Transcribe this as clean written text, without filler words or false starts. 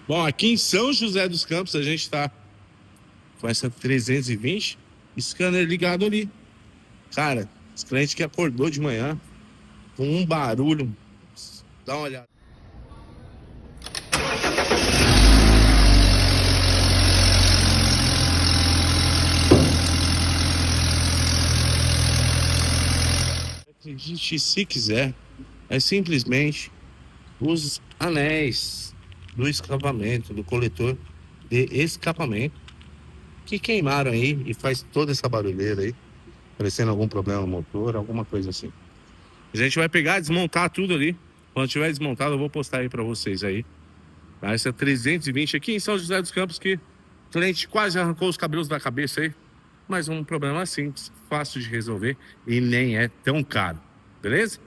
Bom, aqui em São José dos Campos a gente tá com essa 320, scanner ligado ali. Cara, esse cliente que acordou de manhã com um barulho. Dá uma olhada. Acredite se quiser, é simplesmente os anéis do escapamento, do coletor de escapamento que queimaram aí e faz toda essa barulheira aí, parecendo algum problema no motor, alguma coisa assim. A gente vai pegar, desmontar tudo ali. Quando tiver desmontado, eu vou postar aí pra vocês aí. Tá? Essa é 320 aqui em São José dos Campos, que o cliente quase arrancou os cabelos da cabeça aí. Mas um problema simples, fácil de resolver e nem é tão caro. Beleza?